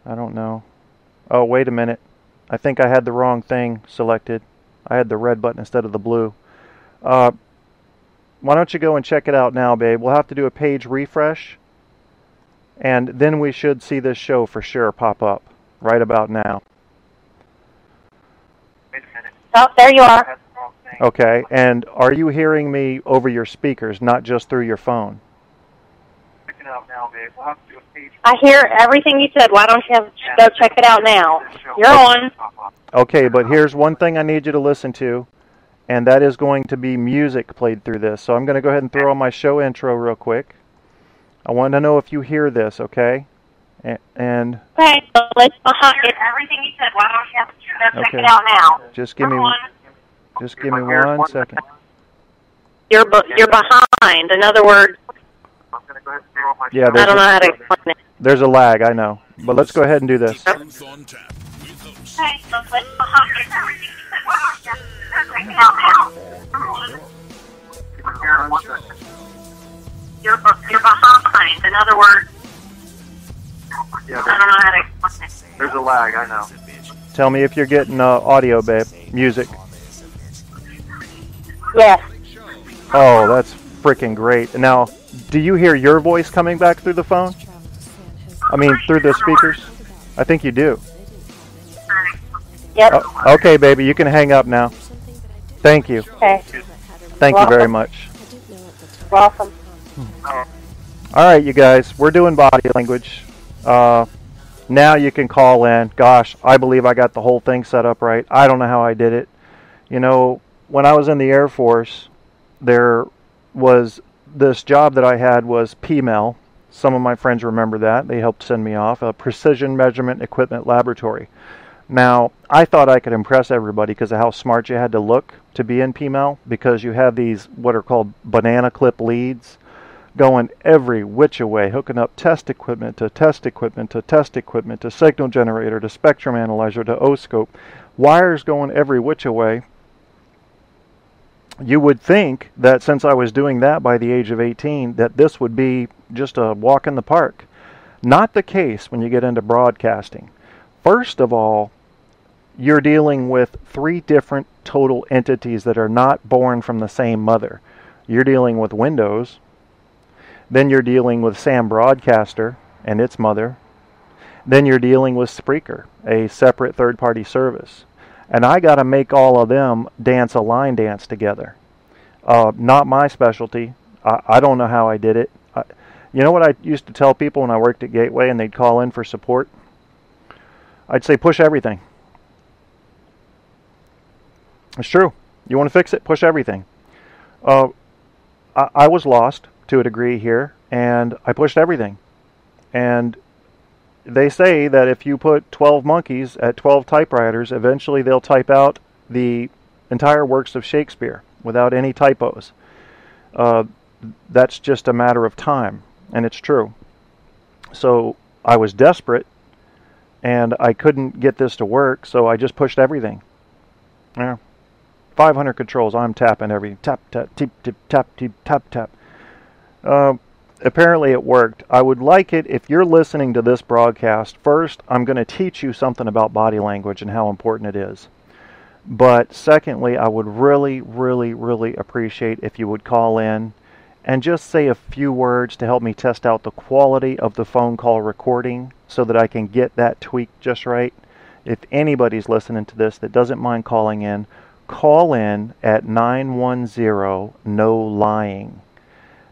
I don't know. Oh, wait a minute. I think I had the wrong thing selected. I had the red button instead of the blue. Why don't you go and check it out now, babe? We'll have to do a page refresh, and then we should see this show for sure pop up right about now. Oh, there you are. Okay, and are you hearing me over your speakers, not just through your phone? I hear everything you said. Why don't you go check it out now? You're on. Okay, but here's one thing I need you to listen to, and that is going to be music played through this. So I'm going to go ahead and throw on my show intro real quick. I want to know if you hear this, okay? And okay, so let's hear everything you said. Why don't you go check it out now? Just give me 1 second. You're behind. In other words, yeah, I don't know how to explain it. There's a lag, I know. But let's go ahead and do this. Okay, so let's hear everything you said. Why don't you go check it out now? You're behind. In other words, I don't know how to explain it. There's a lag, I know. Tell me if you're getting audio, babe. Music. Yes. Oh, that's freaking great. Now, do you hear your voice coming back through the phone? I mean, through the speakers? I think you do. Yep. Oh, okay, baby, you can hang up now. Thank you. Okay. Thank you very much. Welcome. All right, you guys, we're doing body language. Now you can call in. Gosh, I believe I got the whole thing set up right. I don't know how I did it. You know, when I was in the Air Force, there was this job that I had was PMEL. Some of my friends remember that. They helped send me off, a Precision Measurement Equipment Laboratory. Now, I thought I could impress everybody because of how smart you had to look to be in PMEL, because you have these what are called banana clip leads going every which way, hooking up test equipment to test equipment to test equipment to signal generator to spectrum analyzer to O-scope. Wires going every which way. You would think that since I was doing that by the age of 18, that this would be just a walk in the park. Not the case when you get into broadcasting. First of all, you're dealing with 3 different total entities that are not born from the same mother. You're dealing with Windows, then you're dealing with Sam Broadcaster and its mother, then you're dealing with Spreaker, a separate third-party service. And I got to make all of them dance a line dance together. Not my specialty. I don't know how I did it. You know what I used to tell people when I worked at Gateway and they'd call in for support? I'd say push everything. It's true. You want to fix it? Push everything. I was lost to a degree here, and I pushed everything. And they say that if you put 12 monkeys at 12 typewriters, eventually they'll type out the entire works of Shakespeare without any typos. That's just a matter of time, and it's true. So I was desperate, and I couldn't get this to work, so I just pushed everything. Yeah. 500 controls, I'm tapping every tap, tap, tip, tip, tap, tip, tap, tap. Apparently it worked. I would like it if you're listening to this broadcast. First, I'm going to teach you something about body language and how important it is. But secondly, I would really, really, really appreciate if you would call in and just say a few words to help me test out the quality of the phone call recording so that I can get that tweaked just right. If anybody's listening to this that doesn't mind calling in, call in at 910-NO-LYING.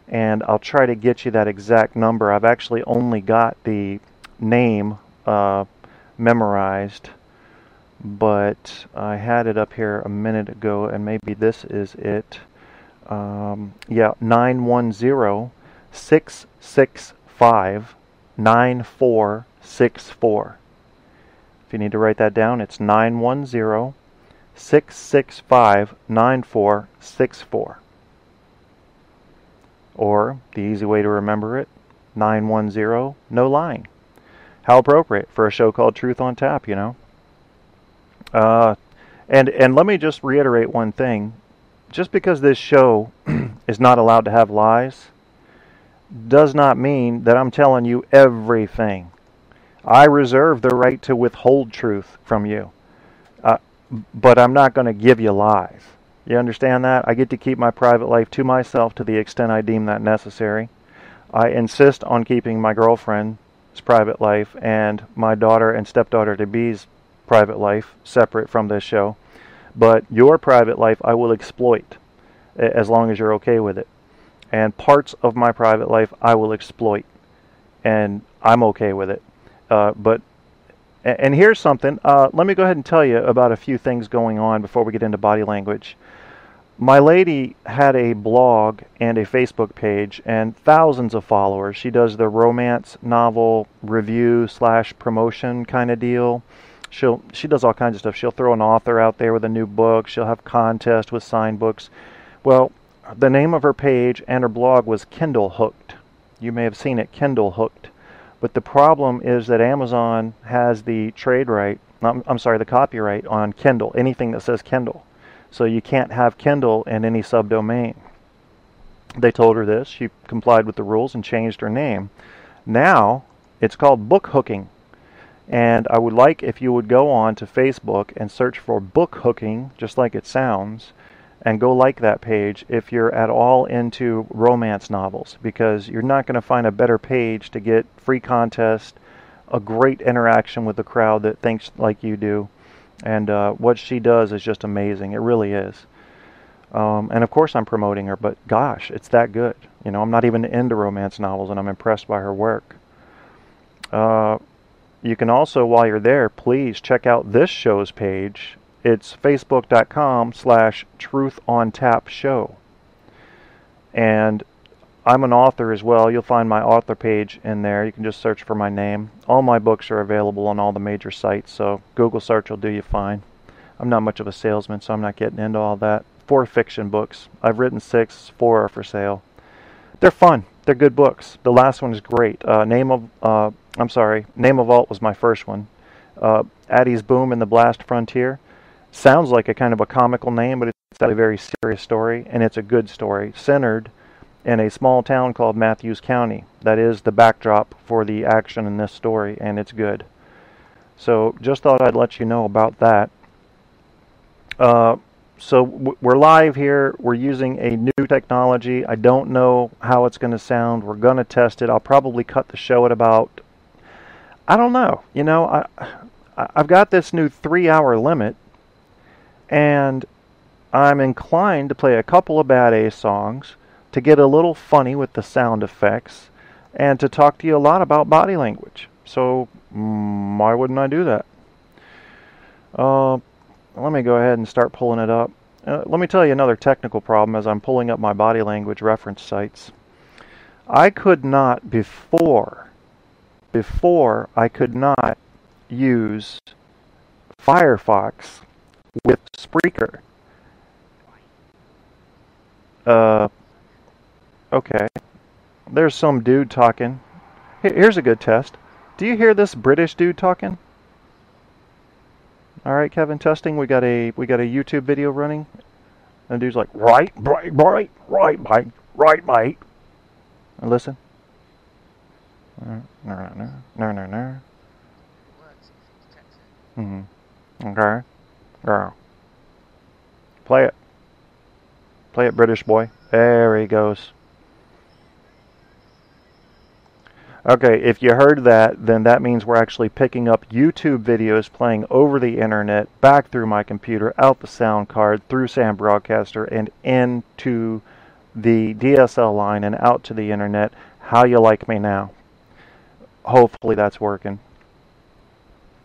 And I'll try to get you that exact number. I've actually only got the name memorized, but I had it up here a minute ago, and maybe this is it. Yeah, 910-665-9464. If you need to write that down, it's 910-665-9464. Or, the easy way to remember it, 910-NO-LYING. How appropriate for a show called Truth on Tap, you know. And let me just reiterate one thing. Just because this show is not allowed to have lies does not mean that I'm telling you everything. I reserve the right to withhold truth from you, but I'm not going to give you lies. You understand that? I get to keep my private life to myself to the extent I deem that necessary. I insist on keeping my girlfriend's private life and my daughter and stepdaughter-to-be's private life separate from this show. But your private life I will exploit as long as you're okay with it. And parts of my private life I will exploit, and I'm okay with it. And here's something. Let me go ahead and tell you about a few things going on before we get into body language. My lady had a blog and a Facebook page and thousands of followers. She does the romance novel review / promotion kind of deal. She does all kinds of stuff. She'll throw an author out there with a new book. She'll have contests with signed books. Well, the name of her page and her blog was Kindle Hooked. You may have seen it, Kindle Hooked. But the problem is that Amazon has the the copyright on Kindle, anything that says Kindle. So you can't have Kindle in any subdomain. They told her this. She complied with the rules and changed her name. Now it's called book hooking. And I would like if you would go on to Facebook and search for book hooking, just like it sounds, and go like that page if you're at all into romance novels, because you're not going to find a better page to get free contest, a great interaction with the crowd that thinks like you do. And what she does is just amazing. It really is. And of course I'm promoting her, but gosh, it's that good. You know, I'm not even into romance novels, and I'm impressed by her work. You can also, while you're there, please check out this show's page. It's facebook.com/truthontapshow. And I'm an author as well. You'll find my author page in there. You can just search for my name. All my books are available on all the major sites, so Google search will do you fine. I'm not much of a salesman, so I'm not getting into all that. 4 fiction books. I've written 6. 4 are for sale. They're fun. They're good books. The last one is great. Name of Alt was my first one. Addie's Boom and the Blast Frontier. Sounds like a kind of a comical name, but it's a very serious story, and it's a good story, centered in a small town called Matthews County. That is the backdrop for the action in this story, and it's good. So just thought I'd let you know about that. So we're live here. We're using a new technology. I don't know how it's going to sound. We're going to test it. I'll probably cut the show at about, I don't know. You know, I've got this new 3-hour limit, and I'm inclined to play a couple of Bad A songs, to get a little funny with the sound effects, and to talk to you a lot about body language. So why wouldn't I do that? Let me go ahead and start pulling it up. Let me tell you another technical problem as I'm pulling up my body language reference sites. I could not before I could not use Firefox with Spreaker. Okay. There's some dude talking. Here's a good test. Do you hear this British dude talking? All right, Kevin, testing. We got a YouTube video running. And the dude's like, right, mate. And listen. No. Okay. Girl. Play it. Play it, British boy. There he goes. Okay, if you heard that, then that means we're actually picking up YouTube videos playing over the internet, back through my computer, out the sound card, through Sam Broadcaster, and into the DSL line and out to the internet. How you like me now? Hopefully that's working.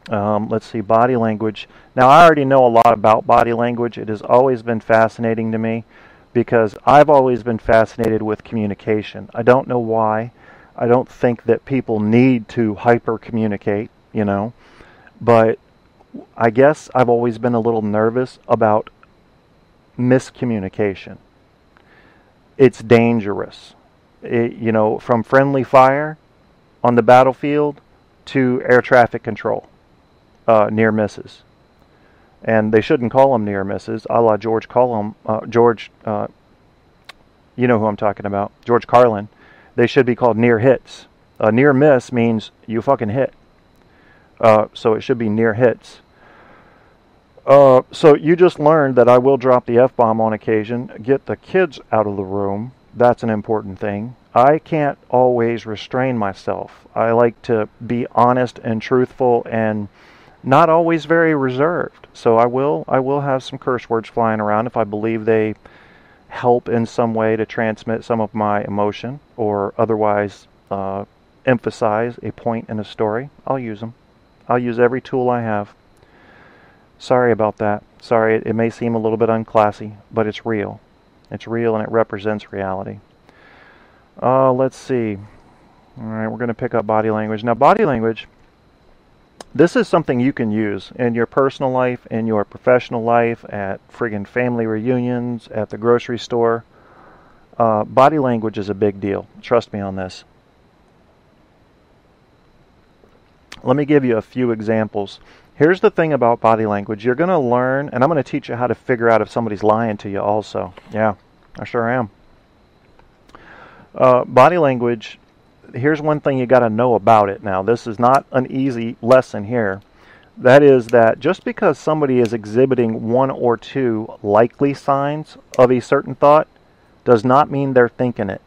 Let's see, body language. Now, I already know a lot about body language. It has always been fascinating to me because I've always been fascinated with communication. I don't know why. I don't think that people need to hyper-communicate, you know, but I guess I've always been a little nervous about miscommunication. It's dangerous. You know, from friendly fire on the battlefield to air traffic control, near misses. And they shouldn't call them near misses, a la George Carlin, you know who I'm talking about, George Carlin. They should be called near hits. A near miss means you fucking hit. So it should be near hits. So you just learned that I will drop the F-bomb on occasion. Get the kids out of the room. That's an important thing. I can't always restrain myself. I like to be honest and truthful and not always very reserved. So I will have some curse words flying around if I believe they help in some way to transmit some of my emotion or otherwise emphasize a point in a story. I'll use them. I'll use every tool I have. Sorry about that. Sorry, it may seem a little bit unclassy, but it's real. It's real and it represents reality. Let's see. All right, we're going to pick up body language. Now, body language, this is something you can use in your personal life, in your professional life, at friggin' family reunions, at the grocery store. Body language is a big deal. Trust me on this. Let me give you a few examples. Here's the thing about body language. You're going to learn, and I'm going to teach you how to figure out if somebody's lying to you also. Yeah, I sure am. Body language, here's one thing you got to know about it now. This is not an easy lesson here. That is that just because somebody is exhibiting one or two likely signs of a certain thought does not mean they're thinking it.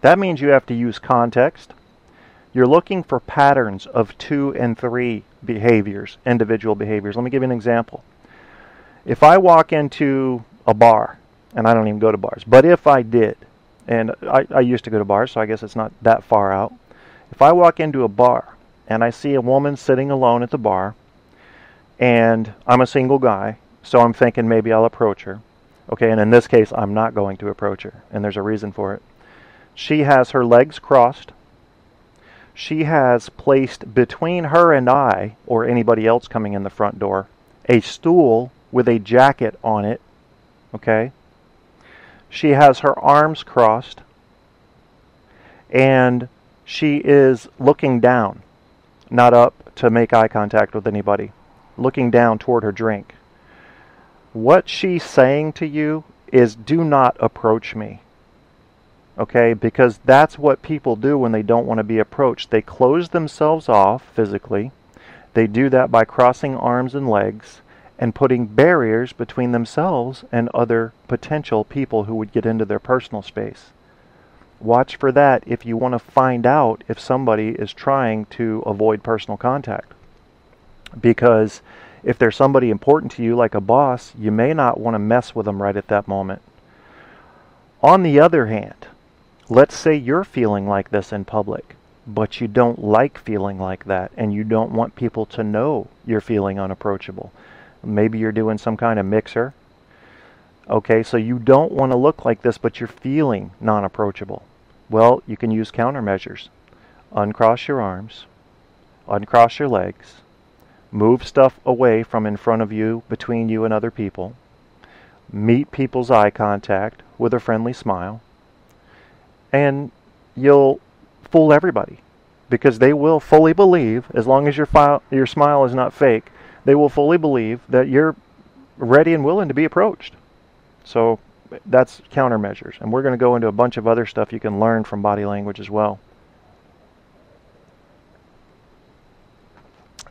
That means you have to use context. You're looking for patterns of 2 and 3 behaviors, individual behaviors. Let me give you an example. If I walk into a bar, and I don't even go to bars, but if I did, and I used to go to bars, so I guess it's not that far out. If I walk into a bar and I see a woman sitting alone at the bar, and I'm a single guy, so I'm thinking maybe I'll approach her. Okay, and in this case, I'm not going to approach her, and there's a reason for it. She has her legs crossed. She has placed between her and I, or anybody else coming in the front door, a stool with a jacket on it. Okay? She has her arms crossed, and she is looking down, not up to make eye contact with anybody, looking down toward her drink. What she's saying to you is, do not approach me. Okay, because that's what people do when they don't want to be approached. They close themselves off physically. They do that by crossing arms and legs and putting barriers between themselves and other potential people who would get into their personal space. Watch for that if you want to find out if somebody is trying to avoid personal contact. Because if there's somebody important to you, like a boss, you may not want to mess with them right at that moment. On the other hand, let's say you're feeling like this in public, but you don't like feeling like that, and you don't want people to know you're feeling unapproachable. Maybe you're doing some kind of mixer. Okay, so you don't want to look like this, but you're feeling non-approachable. Well, you can use countermeasures. Uncross your arms, uncross your legs, move stuff away from in front of you, between you and other people, meet people's eye contact with a friendly smile, and you'll fool everybody, because they will fully believe, as long as your smile is not fake, they will fully believe that you're ready and willing to be approached. So that's countermeasures. And we're going to go into a bunch of other stuff you can learn from body language as well.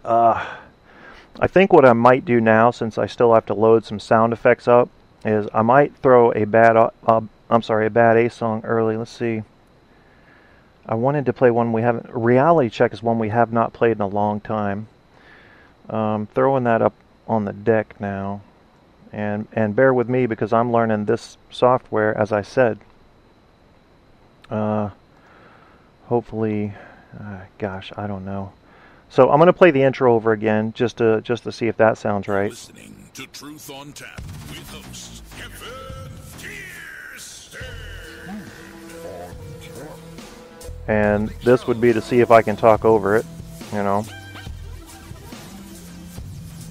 I think what I might do now, since I still have to load some sound effects up, is I might throw a bad A song early. Let's see. I wanted to play one we haven't. Reality Check is one we have not played in a long time. Throwing that up on the deck now, and bear with me because I'm learning this software, as I said. Hopefully, gosh, I don't know. So I'm going to play the intro over again just to see if that sounds right. Listening to Truth on Tap with host Kevin Kirsten. And this would be to see if I can talk over it, you know.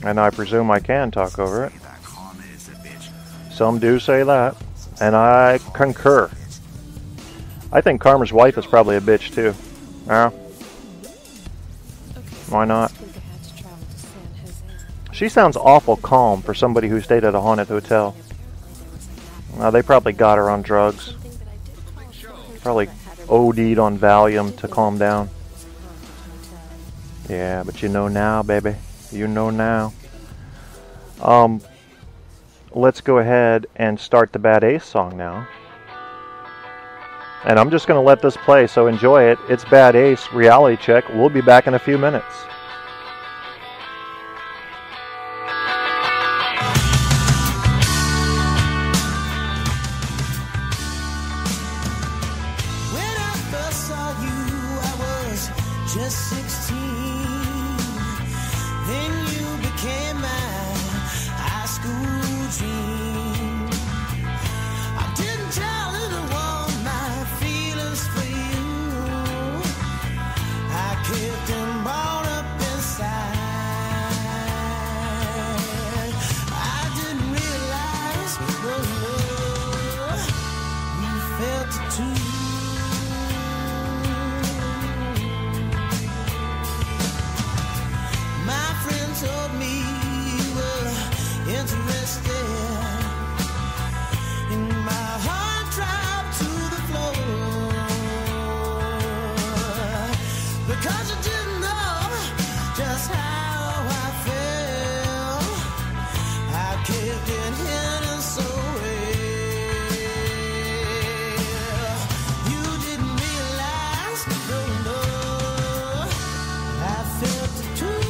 And I presume I can talk over it. Some do say that, and I concur. I think Karma's wife is probably a bitch too. Yeah. Why not? She sounds awful calm for somebody who stayed at a haunted hotel. They probably got her on drugs. Probably OD'd on Valium to calm down. Yeah, but you know now, baby. You know now. Let's go ahead and start the Bad Ace song now. And I'm just going to let this play, so enjoy it. It's Bad Ace, Reality Check. We'll be back in a few minutes. When I first saw you, I was just 16. Then you became my high school dream. I didn't tell anyone my feelings for you. I kept them balled up inside. I didn't realize, no, you felt it too. My friend told me you were interested. And my heart dropped to the floor. Because I didn't know just how I felt. I kept it hidden so well. You didn't realize, no, I felt it too.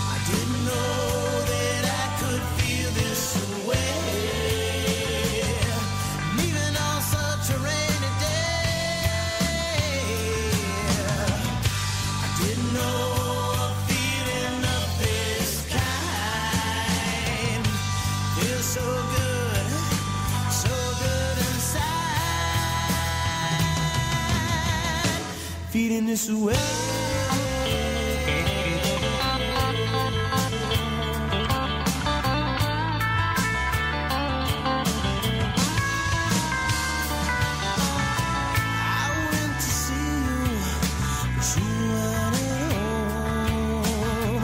I didn't know that I could feel this way, even on such a rainy day. I didn't know a feeling of this kind feels so good inside. Feeling this way. I went to see you, but you weren't at home.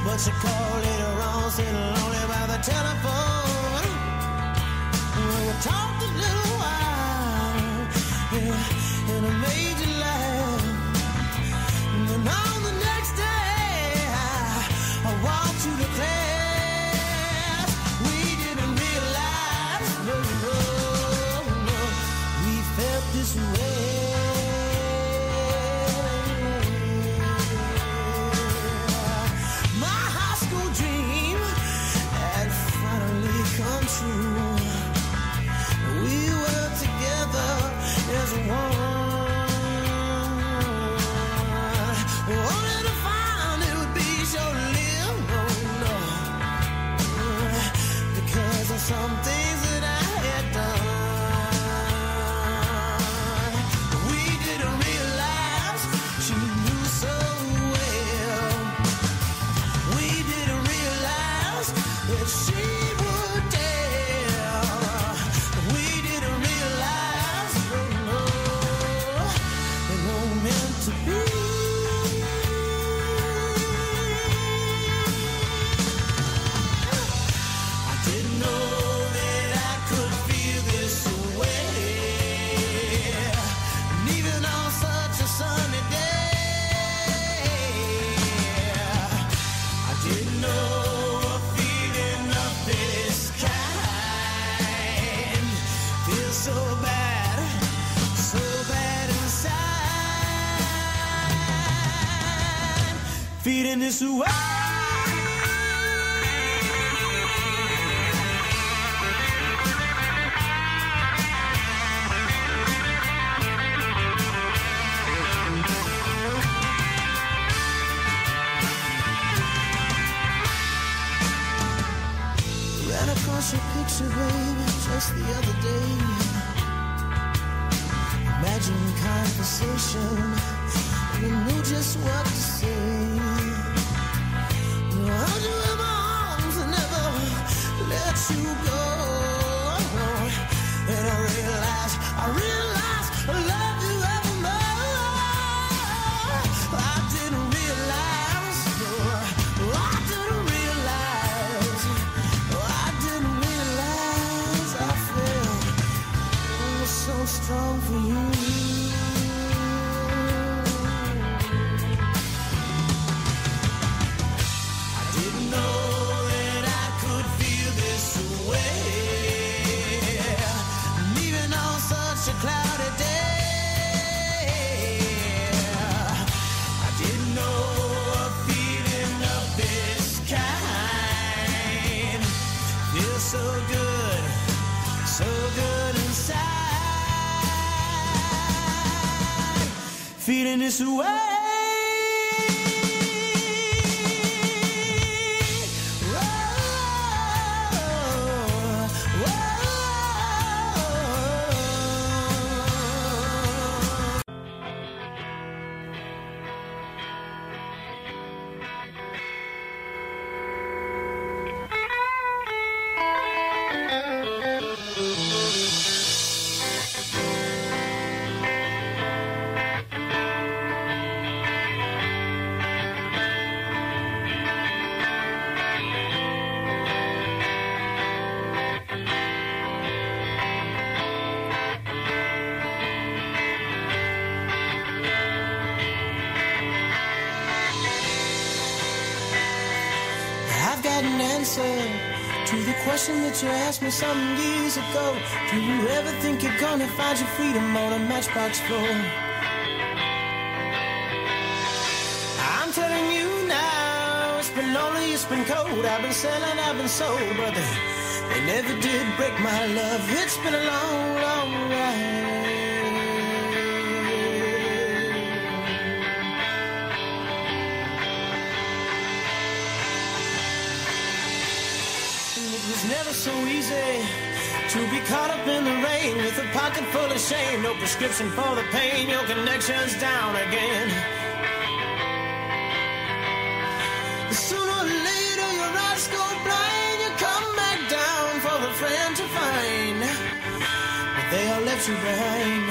But you called later on, sitting lonely by the telephone. We talked a little while, yeah, and I made you laugh. And then on the next day, I walked you to class. We didn't realize, no, we felt this way. My high school dream had finally come true. We were together as one. Only to find it would be short-lived, no. Because of some things that I had done. We didn't realize she knew so well. We didn't realize that she would tell. We didn't realize, no, it wasn't meant to be. I didn't know that I could feel this way, and even on such a sunny day. I didn't know a feeling of this kind feels so bad inside. Feeling this way. Ran across your picture, baby, just the other day. Imagine conversation, you knew just what to say. Held you in my arms and never let you go. And I realized I love you evermore. I didn't realize, I felt so strong for you. I didn't know that I could feel this way, leaving on such a cloudy day. I didn't know a feeling of this kind feels so good inside, feeling this way. To the question that you asked me some years ago, do you ever think you're gonna find your freedom on a matchbox floor? I'm telling you now, it's been lonely, it's been cold, I've been selling, I've been sold, but they never did break my love. It's been a long, long ride. Never so easy to be caught up in the rain with a pocket full of shame, no prescription for the pain, your connection's down again. Sooner or later your eyes go blind, you come back down for the friend to find, but they all left you behind.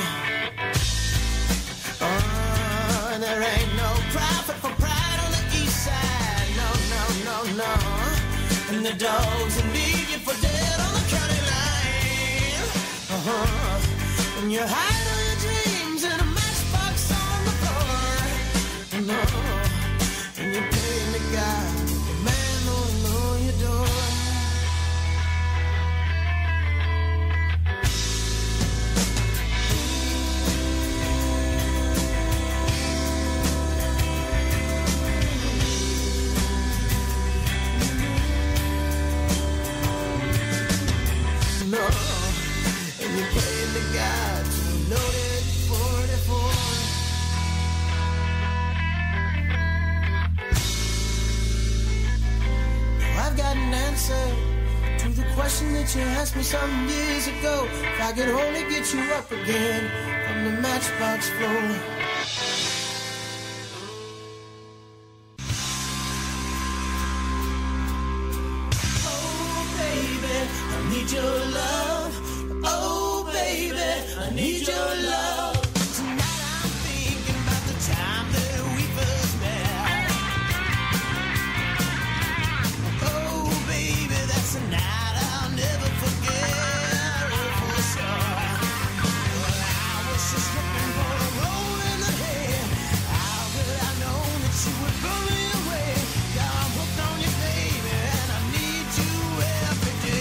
There ain't no profit for pride on the east side, no, no, no, no. And the dogs will leave you for dead on the county line. And you hide all your dreams in a matchbox on the floor. No, and you pay the guy, the man won't know your door. No, and you're playing the guy to a loaded 44. Now I've got an answer to the question that you asked me some years ago. If I could only get you up again from the matchbox floor. I need your love, oh baby, I need your love. Tonight I'm thinking about the time that we first met. Oh baby, that's a night I'll never forget, oh for sure. Well, I was just looking for a roll in the head. How could I know that you would blow me away? Yeah, I'm hooked on you baby, and I need you every day.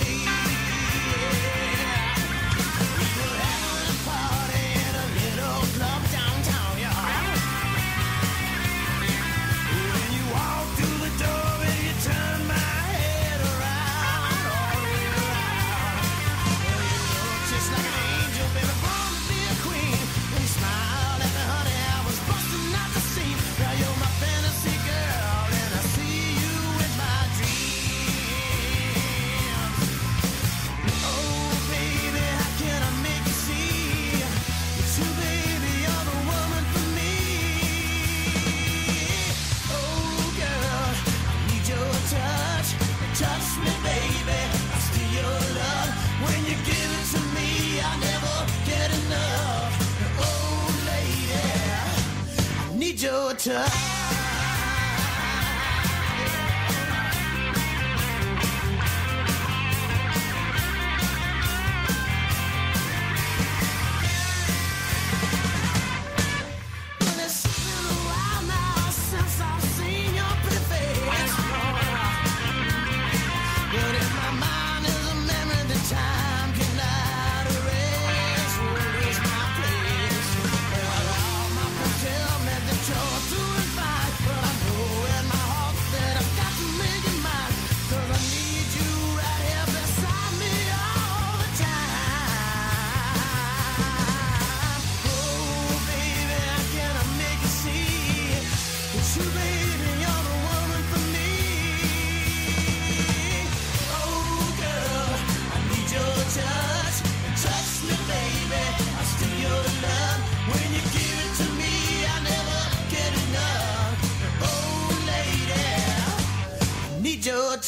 Your touch.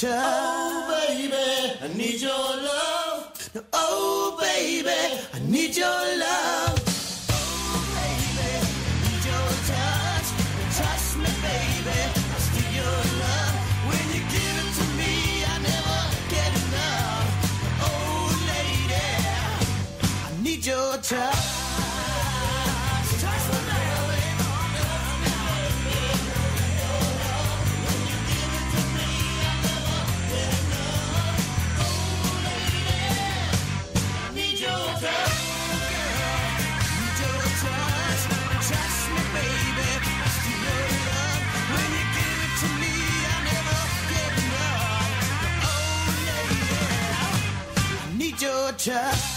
touch. Oh, baby, I need your love. Oh, baby, I need your love. Oh, baby, I need your touch. Touch me, baby, I steal your love. When you give it to me, I never get enough. Oh, lady, I need your touch. Touch me, baby. Your touch.